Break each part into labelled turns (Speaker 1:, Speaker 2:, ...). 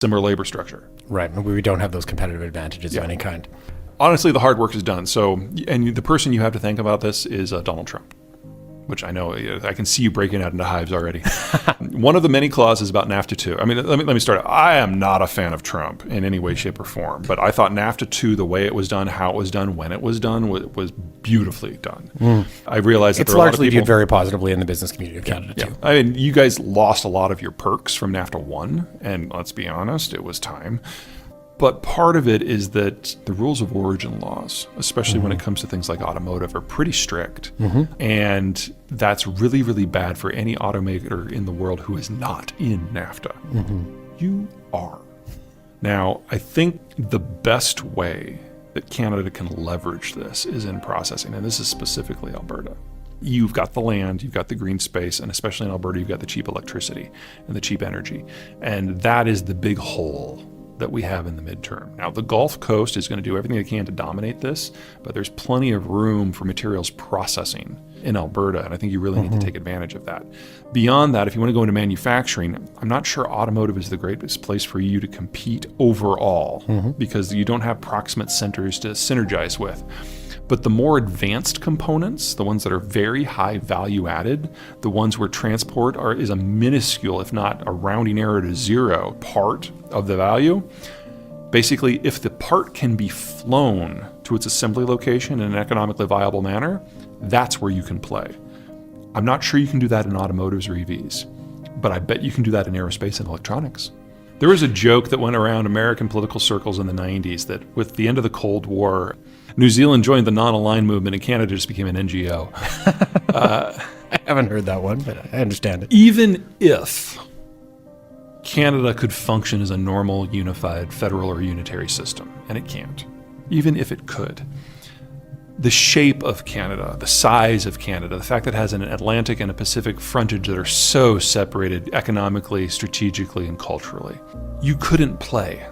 Speaker 1: similar labor structure.
Speaker 2: Right. We don't have those competitive advantages of any kind.
Speaker 1: Honestly, the hard work is done. So, and the person you have to think about this is Donald Trump, which I know I can see you breaking out into hives already. One of the many clauses about NAFTA 2. I mean, let me start. I am not a fan of Trump in any way, shape, or form, but I thought NAFTA 2, the way it was done, how it was done, when it was done, was beautifully done. I realized that
Speaker 2: It's
Speaker 1: there are a lot of
Speaker 2: largely
Speaker 1: people
Speaker 2: viewed very positively in the business community of Canada, too.
Speaker 1: I mean, you guys lost a lot of your perks from NAFTA 1, and let's be honest, it was time. But part of it is that the rules of origin laws, especially when it comes to things like automotive, are pretty strict. And that's really, really bad for any automaker in the world who is not in NAFTA. You are. Now, I think the best way that Canada can leverage this is in processing, and this is specifically Alberta. You've got the land, you've got the green space, and especially in Alberta, you've got the cheap electricity and the cheap energy. And that is the big hole that we have in the midterm. Now, the Gulf Coast is going to do everything it can to dominate this, but there's plenty of room for materials processing in Alberta, and I think you really need to take advantage of that. Beyond that, if you want to go into manufacturing, I'm not sure automotive is the greatest place for you to compete overall because you don't have proximate centers to synergize with. But the more advanced components, the ones that are very high value added, the ones where transport is a minuscule, if not a rounding error to zero, part of the value, basically if the part can be flown to its assembly location in an economically viable manner, that's where you can play. I'm not sure you can do that in automotives or EVs, but I bet you can do that in aerospace and electronics. There was a joke that went around American political circles in the 90s that with the end of the Cold War, New Zealand joined the non-aligned movement and Canada just became an NGO.
Speaker 2: I haven't heard that one, but I understand it.
Speaker 1: Even if Canada could function as a normal, unified, federal or unitary system, and it can't, even if it could, the shape of Canada, the size of Canada, the fact that it has an Atlantic and a Pacific frontage that are so separated economically, strategically, and culturally, you couldn't play.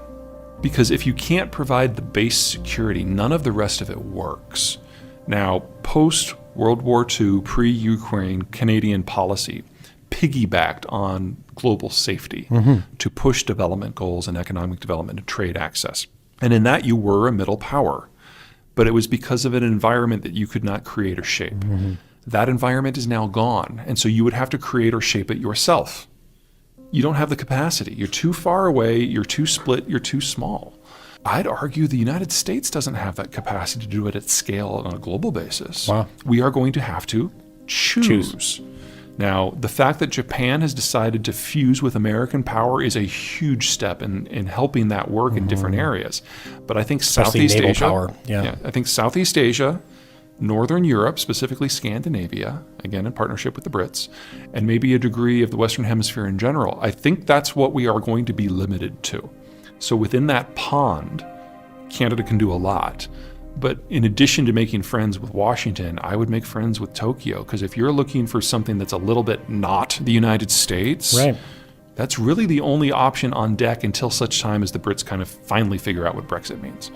Speaker 1: Because if you can't provide the base security, none of the rest of it works. Now, post-World War II, pre-Ukraine Canadian policy piggybacked on global safety to push development goals and economic development and trade access. And in that, you were a middle power. But it was because of an environment that you could not create or shape. That environment is now gone. And so you would have to create or shape it yourself. You don't have the capacity. You're too far away, you're too split, you're too small. I'd argue the United States doesn't have that capacity to do it at scale on a global basis.
Speaker 2: Wow.
Speaker 1: We are going to have to choose. Now, the fact that Japan has decided to fuse with American power is a huge step in helping that work in different areas. But I think
Speaker 2: Especially
Speaker 1: Southeast
Speaker 2: naval
Speaker 1: Asia,
Speaker 2: power. Yeah.
Speaker 1: I think Southeast Asia, Northern Europe, specifically Scandinavia, again in partnership with the Brits, and maybe a degree of the Western Hemisphere in general, I think that's what we are going to be limited to. So within that pond, Canada can do a lot. But in addition to making friends with Washington, I would make friends with Tokyo, because if you're looking for something that's a little bit not the United States, that's really the only option on deck until such time as the Brits kind of finally figure out what Brexit means.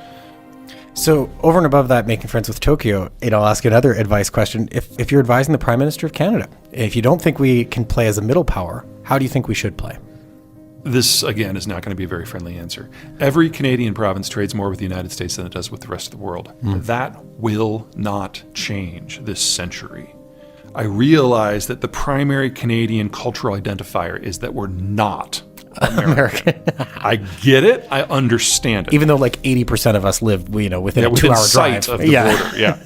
Speaker 2: So over and above that, making friends with Tokyo, I'll ask you another advice question. If you're advising the Prime Minister of Canada, if you don't think we can play as a middle power, how do you think we should play?
Speaker 1: This, again, is not going to be a very friendly answer. Every Canadian province trades more with the United States than it does with the rest of the world. That will not change this century. I realize that the primary Canadian cultural identifier is that we're not American. I get it. I understand it.
Speaker 2: Even though like 80% of us live, within a 2-hour
Speaker 1: sight
Speaker 2: drive
Speaker 1: of the border. Yeah.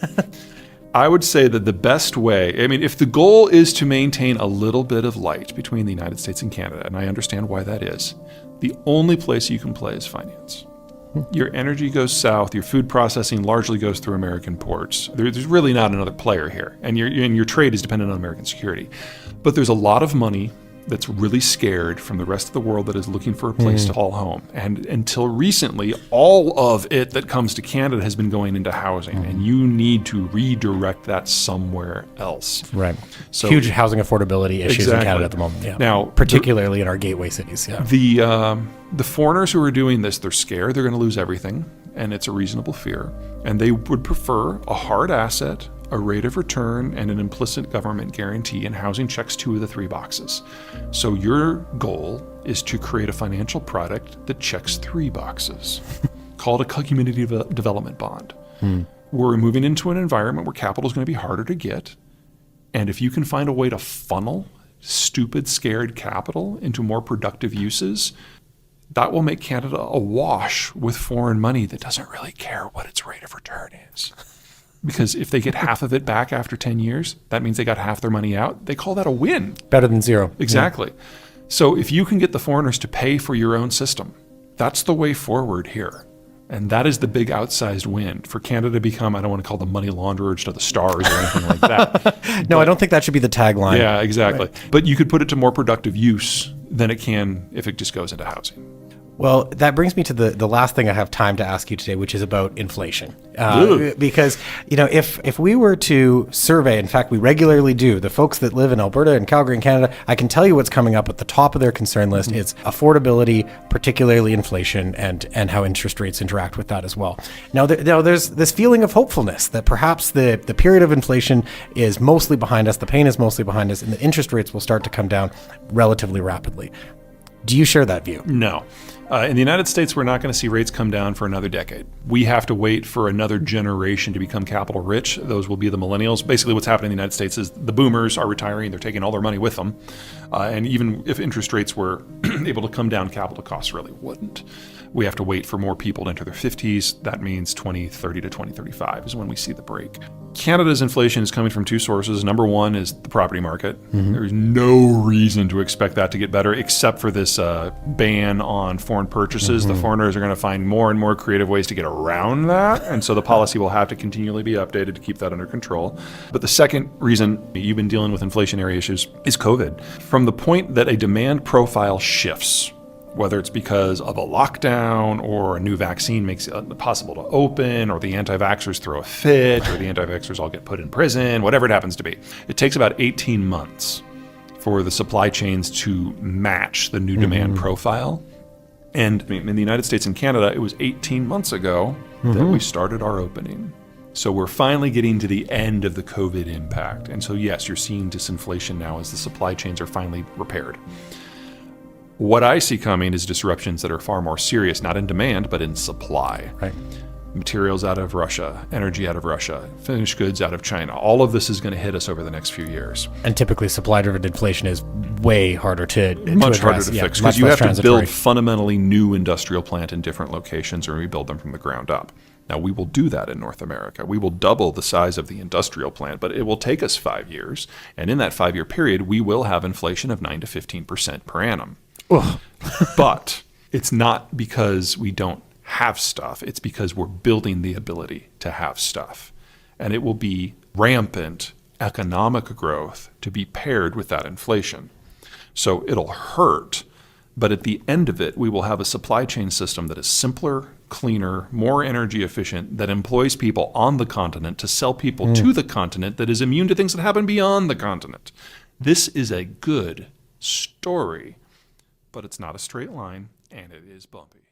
Speaker 1: I would say that the best way, if the goal is to maintain a little bit of light between the United States and Canada, and I understand why that is, the only place you can play is finance. Your energy goes south, your food processing largely goes through American ports. There's really not another player here, and your trade is dependent on American security. But there's a lot of money that's really scared from the rest of the world that is looking for a place to call home. And until recently, all of it that comes to Canada has been going into housing, and you need to redirect that somewhere else.
Speaker 2: Right. So huge housing affordability issues in Canada at the moment. Yeah.
Speaker 1: Now,
Speaker 2: particularly in our gateway cities. Yeah.
Speaker 1: The foreigners who are doing this, they're scared they're going to lose everything, and it's a reasonable fear. And they would prefer a hard asset, a rate of return, and an implicit government guarantee, and housing checks 2 of the 3 boxes. So your goal is to create a financial product that checks 3 boxes, called a community development bond. We're moving into an environment where capital is going to be harder to get. And if you can find a way to funnel stupid, scared capital into more productive uses, that will make Canada awash with foreign money that doesn't really care what its rate of return is. Because if they get half of it back after 10 years, that means they got half their money out. They call that a win.
Speaker 2: Better than zero.
Speaker 1: Exactly. Yeah. So if you can get the foreigners to pay for your own system, that's the way forward here. And that is the big outsized win for Canada to become, I don't want to call them money launderers to the stars or anything like that.
Speaker 2: No, I don't think that should be the tagline.
Speaker 1: Yeah, exactly. Right. But you could put it to more productive use than it can if it just goes into housing.
Speaker 2: Well, that brings me to the last thing I have time to ask you today, which is about inflation. Because, if we were to survey, in fact, we regularly do, the folks that live in Alberta and Calgary and Canada, I can tell you what's coming up at the top of their concern list. It's affordability, particularly inflation, and how interest rates interact with that as well. Now, there's this feeling of hopefulness that perhaps the period of inflation is mostly behind us, the pain is mostly behind us, and the interest rates will start to come down relatively rapidly. Do you share that view?
Speaker 1: No. In the United States, we're not going to see rates come down for another decade. We have to wait for another generation to become capital rich. Those will be the millennials. Basically, what's happening in the United States is the boomers are retiring. They're taking all their money with them. And even if interest rates were able to come down, capital costs really wouldn't. We have to wait for more people to enter their 50s. That means 2030 to 2035 is when we see the break. Canada's inflation is coming from 2 sources. Number one is the property market. There's no reason to expect that to get better except for this ban on foreign purchases. The foreigners are going to find more and more creative ways to get around that. And so the policy will have to continually be updated to keep that under control. But the second reason you've been dealing with inflationary issues is COVID. From the point that a demand profile shifts, whether it's because of a lockdown or a new vaccine makes it possible to open, or the anti-vaxxers throw a fit, or the anti-vaxxers all get put in prison, whatever it happens to be. It takes about 18 months for the supply chains to match the new demand profile. And in the United States and Canada, it was 18 months ago that we started our opening. So we're finally getting to the end of the COVID impact. And so yes, you're seeing disinflation now as the supply chains are finally repaired. What I see coming is disruptions that are far more serious, not in demand, but in supply.
Speaker 2: Right.
Speaker 1: Materials out of Russia, energy out of Russia, finished goods out of China. All of this is going to hit us over the next few years.
Speaker 2: And typically supply-driven inflation is way harder to
Speaker 1: Much
Speaker 2: address.
Speaker 1: harder to fix because you have to build fundamentally new industrial plant in different locations or rebuild them from the ground up. Now, we will do that in North America. We will double the size of the industrial plant, but it will take us 5 years. And in that 5-year period, we will have inflation of 9 to 15% per annum. But it's not because we don't have stuff. It's because we're building the ability to have stuff. And it will be rampant economic growth to be paired with that inflation. So it'll hurt, but at the end of it, we will have a supply chain system that is simpler, cleaner, more energy efficient, that employs people on the continent to sell people to the continent, that is immune to things that happen beyond the continent. This is a good story. But it's not a straight line, and it is bumpy.